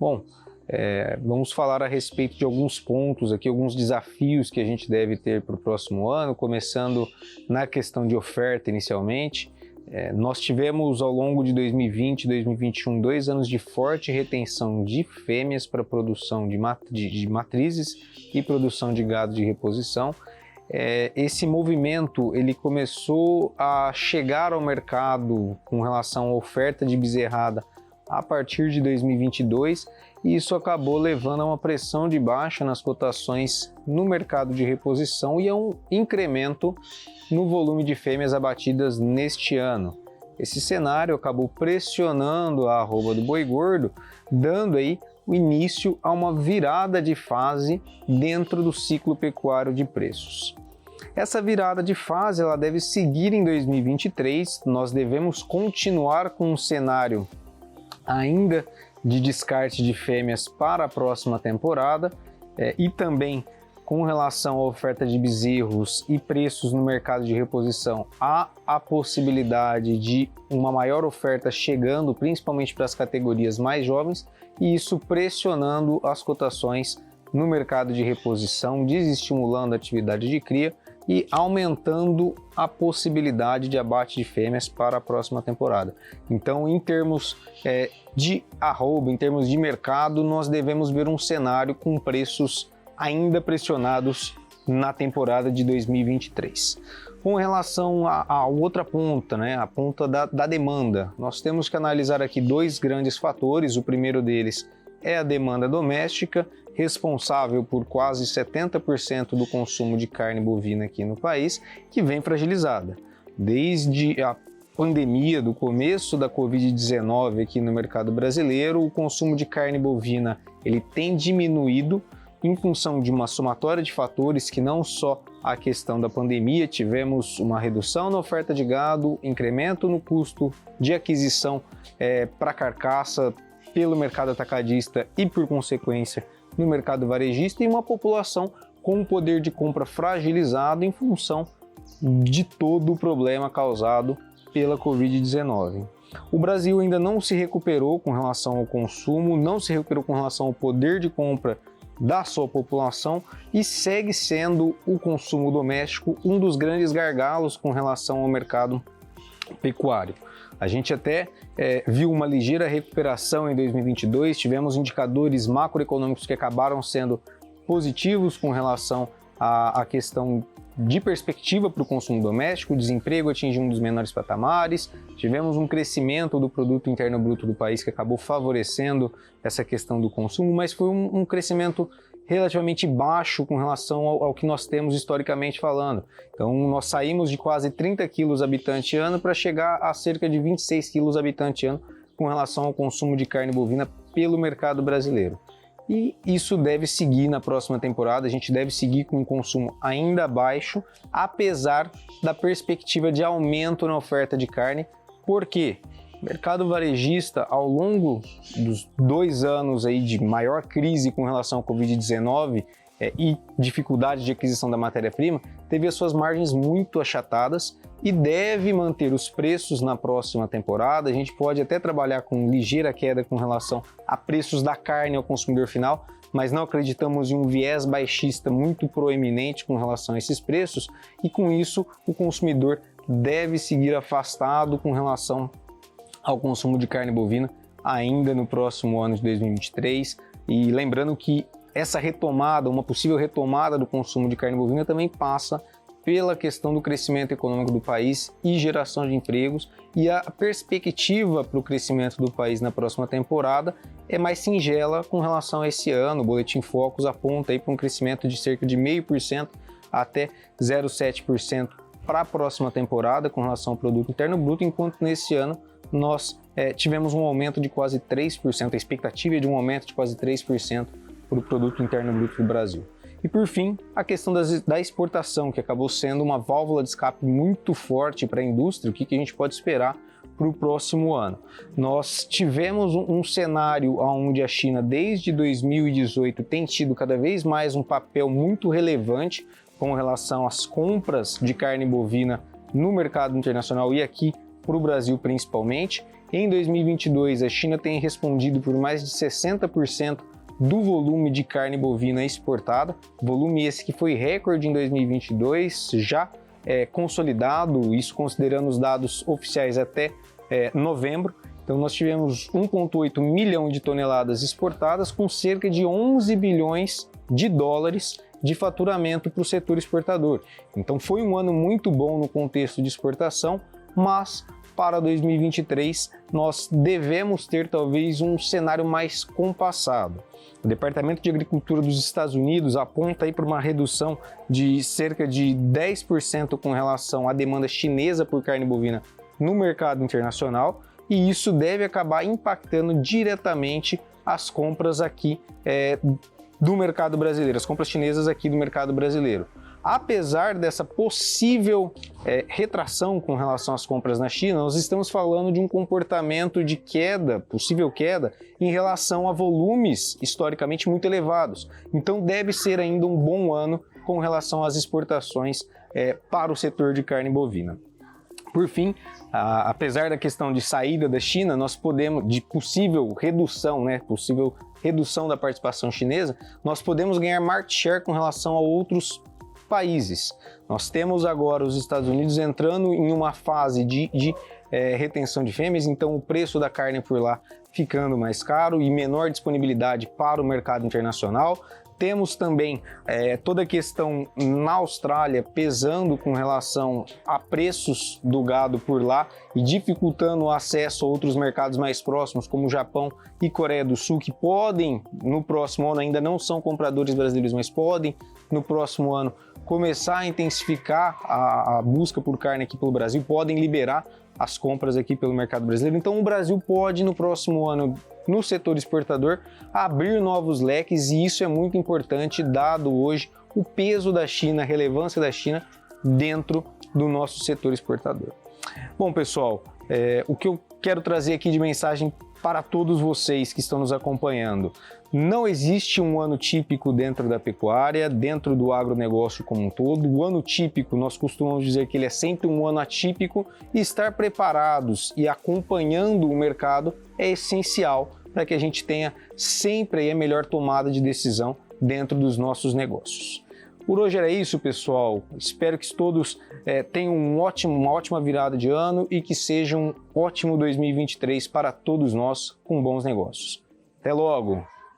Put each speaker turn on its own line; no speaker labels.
Bom, vamos falar a respeito de alguns pontos aqui, alguns desafios que a gente deve ter para o próximo ano, começando na questão de oferta inicialmente. Nós tivemos ao longo de 2020 e 2021 2 anos de forte retenção de fêmeas para produção de matrizes e produção de gado de reposição. Esse movimento ele começou a chegar ao mercado com relação à oferta de bezerrada a partir de 2022 e isso acabou levando a uma pressão de baixa nas cotações no mercado de reposição e a um incremento no volume de fêmeas abatidas neste ano. Esse cenário acabou pressionando a arroba do boi gordo, dando aí o início a uma virada de fase dentro do ciclo pecuário de preços. Essa virada de fase ela deve seguir em 2023, nós devemos continuar com um cenário ainda de descarte de fêmeas para a próxima temporada e também com relação à oferta de bezerros e preços no mercado de reposição, há a possibilidade de uma maior oferta chegando principalmente para as categorias mais jovens e isso pressionando as cotações no mercado de reposição, desestimulando a atividade de cria e aumentando a possibilidade de abate de fêmeas para a próxima temporada. Então, em termos de arroba, em termos de mercado, nós devemos ver um cenário com preços ainda pressionados na temporada de 2023. Com relação à outra ponta, a ponta da demanda, nós temos que analisar aqui dois grandes fatores. O primeiro deles é a demanda doméstica, responsável por quase 70% do consumo de carne bovina aqui no país, que vem fragilizada. Desde a pandemia, do começo da Covid-19 aqui no mercado brasileiro, o consumo de carne bovina ele tem diminuído em função de uma somatória de fatores que não só a questão da pandemia, tivemos uma redução na oferta de gado, incremento no custo de aquisição para carcaça pelo mercado atacadista e, por consequência, no mercado varejista e uma população com um poder de compra fragilizado em função de todo o problema causado pela Covid-19. O Brasil ainda não se recuperou com relação ao consumo, não se recuperou com relação ao poder de compra da sua população e segue sendo o consumo doméstico um dos grandes gargalos com relação ao mercado pecuário. A gente até viu uma ligeira recuperação em 2022, tivemos indicadores macroeconômicos que acabaram sendo positivos com relação à questão de perspectiva para o consumo doméstico, o desemprego atingiu um dos menores patamares, tivemos um crescimento do produto interno bruto do país que acabou favorecendo essa questão do consumo, mas foi um crescimento relativamente baixo com relação ao que nós temos historicamente falando. Então nós saímos de quase 30 quilos habitante ano para chegar a cerca de 26 quilos habitante ano com relação ao consumo de carne bovina pelo mercado brasileiro. E isso deve seguir na próxima temporada, a gente deve seguir com um consumo ainda baixo, apesar da perspectiva de aumento na oferta de carne. Por quê? O mercado varejista, ao longo dos 2 anos aí de maior crise com relação ao Covid-19 e dificuldade de aquisição da matéria-prima, teve as suas margens muito achatadas e deve manter os preços na próxima temporada. A gente pode até trabalhar com ligeira queda com relação a preços da carne ao consumidor final, mas não acreditamos em um viés baixista muito proeminente com relação a esses preços e com isso o consumidor deve seguir afastado com relação ao consumo de carne bovina ainda no próximo ano de 2023 e lembrando que essa retomada, uma possível retomada do consumo de carne bovina também passa pela questão do crescimento econômico do país e geração de empregos e a perspectiva para o crescimento do país na próxima temporada é mais singela com relação a esse ano. O Boletim Focus aponta aí para um crescimento de cerca de 0,5% até 0,7% para a próxima temporada com relação ao produto interno bruto, enquanto nesse ano nós tivemos um aumento de quase 3%, a expectativa é de um aumento de quase 3% para o produto interno bruto do Brasil. E por fim, a questão da exportação, que acabou sendo uma válvula de escape muito forte para a indústria. O que a gente pode esperar para o próximo ano? Nós tivemos um cenário onde a China, desde 2018, tem tido cada vez mais um papel muito relevante com relação às compras de carne bovina no mercado internacional e aqui para o Brasil principalmente. Em 2022, a China tem respondido por mais de 60% do volume de carne bovina exportada, volume esse que foi recorde em 2022, já consolidado, isso considerando os dados oficiais até novembro. Então nós tivemos 1,8 milhão de toneladas exportadas com cerca de 11 bilhões de dólares de faturamento para o setor exportador. Então foi um ano muito bom no contexto de exportação, mas para 2023 nós devemos ter talvez um cenário mais compassado. O Departamento de Agricultura dos Estados Unidos aponta aí para uma redução de cerca de 10% com relação à demanda chinesa por carne bovina no mercado internacional, e isso deve acabar impactando diretamente as compras aqui do mercado brasileiro, as compras chinesas aqui do mercado brasileiro. Apesar dessa possível retração com relação às compras na China, nós estamos falando de um comportamento de queda, possível queda, em relação a volumes historicamente muito elevados. Então deve ser ainda um bom ano com relação às exportações para o setor de carne bovina. Por fim, apesar da questão de saída da China, nós podemos, de possível redução da participação chinesa, nós podemos ganhar market share com relação a outros países. Nós temos agora os Estados Unidos entrando em uma fase de retenção de fêmeas, então o preço da carne por lá ficando mais caro e menor disponibilidade para o mercado internacional. Temos também toda a questão na Austrália pesando com relação a preços do gado por lá e dificultando o acesso a outros mercados mais próximos, como Japão e Coreia do Sul, que podem, no próximo ano, ainda não são compradores brasileiros, mas podem, no próximo ano, começar a intensificar a busca por carne aqui pelo Brasil, podem liberar as compras aqui pelo mercado brasileiro. Então o Brasil pode, no próximo ano, no setor exportador, abrir novos leques, e isso é muito importante, dado hoje o peso da China, a relevância da China dentro do nosso setor exportador. Bom, pessoal, o que eu quero trazer aqui de mensagem para todos vocês que estão nos acompanhando: não existe um ano típico dentro da pecuária, dentro do agronegócio como um todo. O ano típico, nós costumamos dizer que ele é sempre um ano atípico, e estar preparados e acompanhando o mercado é essencial para que a gente tenha sempre a melhor tomada de decisão dentro dos nossos negócios. Por hoje era isso, pessoal. Espero que todos tenham uma ótima virada de ano e que seja um ótimo 2023 para todos nós, com bons negócios. Até logo!